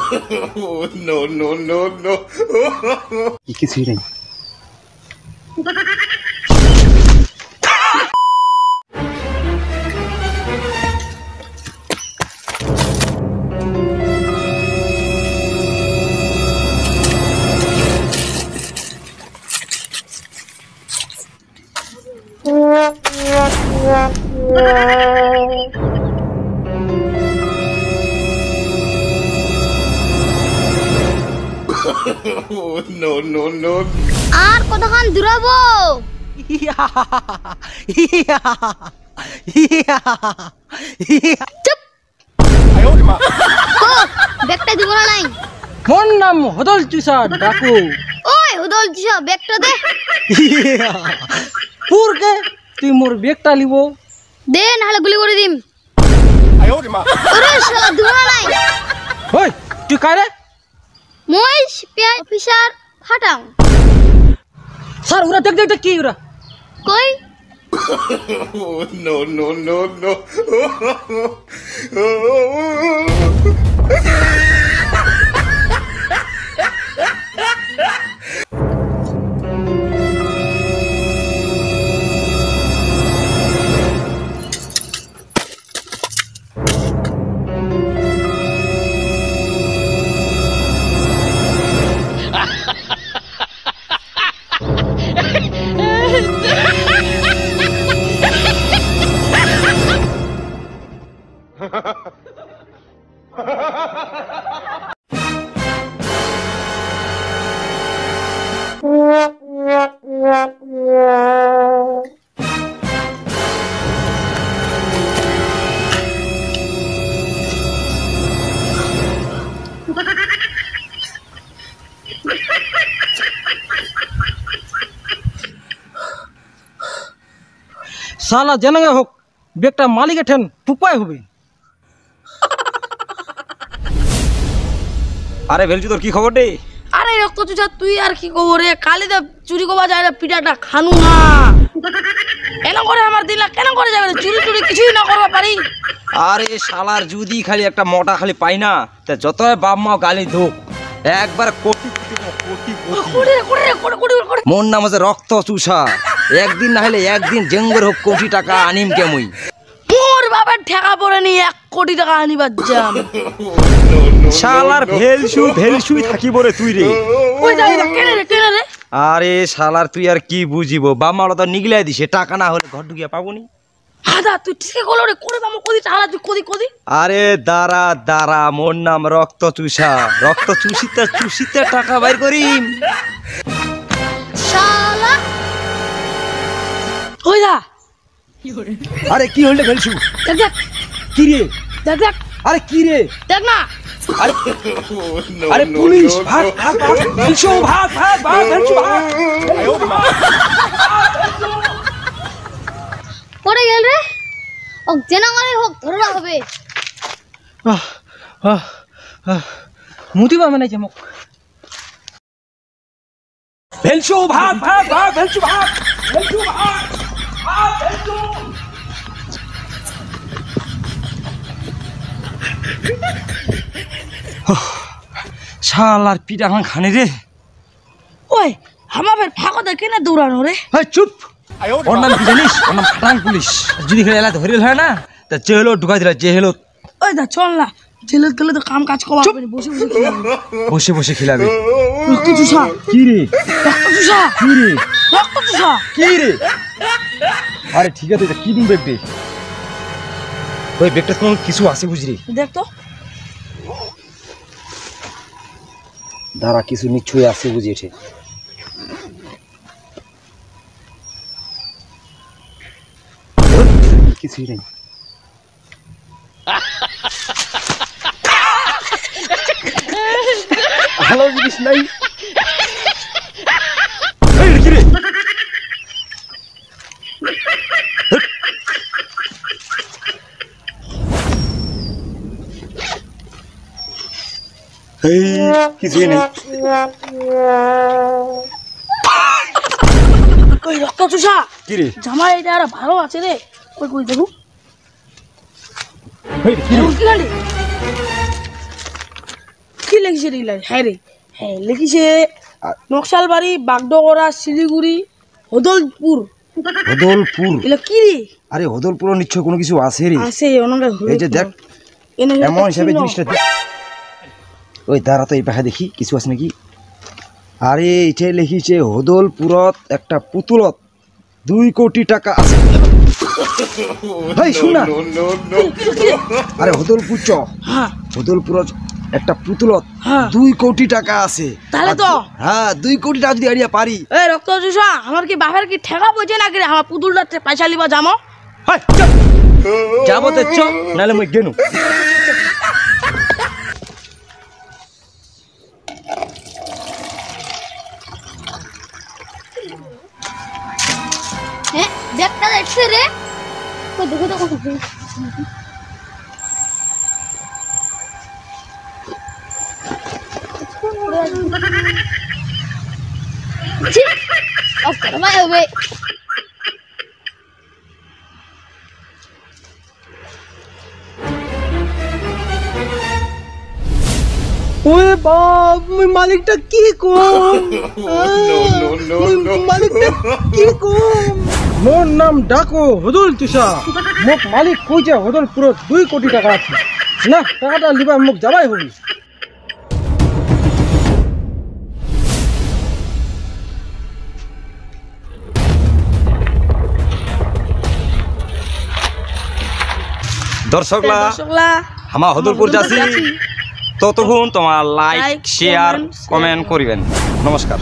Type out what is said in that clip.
No, no, no, no. কিছুই নেই। No, no, no. আর কতক্ষণ দূরাবো? চুপ। ও ব্যাগটা দিব না নাই? মোর নাম হদল চুষা ডাকু। ওই হুদল চুষা ব্যাগটা দে। পুরকে তুই মোর ব্যাগটা লিব দে নাহলে গুলি করে দিম। ওরে শালা দিব না নাই? ওই তুই কারে? মই সিপিআই অফিসার ফাটাং। স্যার ওরা দেখ দেখ কি ওরা কই? No, no, no, no. শালা জেনে হোক ব্যাগটা মালিকের ঠেন ফুপায় হবে। আরে ভেলচু তোর কি খবর রে? আরে রক্ত চুষা তুই আর কি খবর রে? কালি তো চুরি করবা যায় না, পিঠাটা খানু না কেন করে আমার দিলা? কেন করে যাবে? চুরি টুরি কিছুই না করবা পারি? আরে শালার যদি খালি একটা মোটা খালি পাই না তা যত বাপ মা গালি ধোক একবার কোটি মোর নাম আছে রক্ত চুষা। একদিন না হলে একদিন জেঙ্গর হোক কোটি টাকা আনিম কেমই। মোর বাবার ঠেকা পড়ে নি 1 কোটি টাকা আনিবার যাম। শালার ভেলসুই থাকিব রে তুই রে। ওই যাই না কেন রে? আরে শালার তুই আর কি বুঝিব, বাপ মা তো নিগলাই দিছে, টাকা না হলে ঘর ঢুকিয়া পাবনি। হাদা তুই ঠিক করলো রে, করে বামো কদি টাকা তুই কদি। আরে দাঁড়া মোর নাম রক্ত চুষা। রক্ত চুষিতে টাকা বাইর করিম। শালা ওই যা। আরে কি হইল ভেলসু? দেখ কি রে? দেখ আরে কি রে? দেখ না। আরে পুলিশ ভাগ ভেলসু ভাগ ভেলসু ভাগ। পড়ে গেল রে। ও জেনা মারি হোক ধরবা হবে। মুতিবা মানে মুখ। ভেলসু ভাগ ভেলসু ভাগ। শালার পিঠা খানে রে। ওই আমাদের ফাঁকতে কেনে দৌড়ানো রে? চুপ। ওর নাম কি জানিস? ওর নাম ফাটাং পুলিশ। যদি এলা ধরিল হয় না তা জেহেলো ঢুকাই দিল জেহেলো। ওই দা চল না, জেলে গেলে তো কাম কাজ করা হবে না, বসে খিলাবে। রক্ত চুষা কি রে? রক্ত চুষা কি রে? রক্ত চুষা কি রে? আরে ঠিক আছে, কি দিন ব্যাগ দে। ওই ব্যাগটা তোমার কিছু আছে বুঝলি? দেখ তো। দাঁড়া, কিছু নিশ্চয়ই আছে বুঝিয়েছে। কিছুই নেই। ভালো জিনিস নাই। কি রে? কিছুই নেই। ওই রক্ত চুষা কি রে? জামাই এটা আর ভালো আছে রে। ওই কই দেখো। কি রে? কি লিখিছে রে ইলা? হ্যাঁ রে, হ্যাঁ লিখিছে নকশালবাড়ি, বাগডগরা, শিলিগুড়ি, হদলপুর। হদলপুর? এলা কি রে? আরে হদলপুর নিশ্চয় কোনো কিছু আছে রে। আছে ওনাকে। এই যে দেখ এমন হিসাবে জিনিসটা দেখ। ওই দাঁড়া তো এই পাখা দেখি কিছু আছে নাকি। আরে এটাই লিখিছে হদলপুরত একটা পুতুলত 2 কোটি টাকা আছে। ভাই শুনা, no, no, no. আরে হদলপুর চ, হ্যাঁ হদলপুরত একটা পুতুলত হ্যাঁ 2 কোটি টাকা আছে। তাহলে তো হ্যাঁ 2 কোটি টাকা যদি আড়িয়া পারি। এই রক্ত চুষা, আমার কি বাপের কি ঠেকা পড়ছে নাকি রে? আমার পুতুলটা পয়সা লিবা জামো। হাই যাবো তো চ, নাহলে মই গেনু। হ্যাঁ ব্যাগটা দেখছে রে, কই দেখো তো কত। ভাই হবে ওরে বাপ, মুই মালিকটা কি কম, No, no, no, no. মালিকটা কি কম। মোর নাম ডাকো হদল তুষা, মোক মালিক কইছে হদলপুরত 2 কোটি টাকা আছে। না টাকাটা লিবা মোক যাবাই হবি। দর্শকলা দর্শকলা আমার হদলপুর যাচ্ছি, ততক্ষণ তোমার like like, share comment, comment করিবেন। নমস্কার।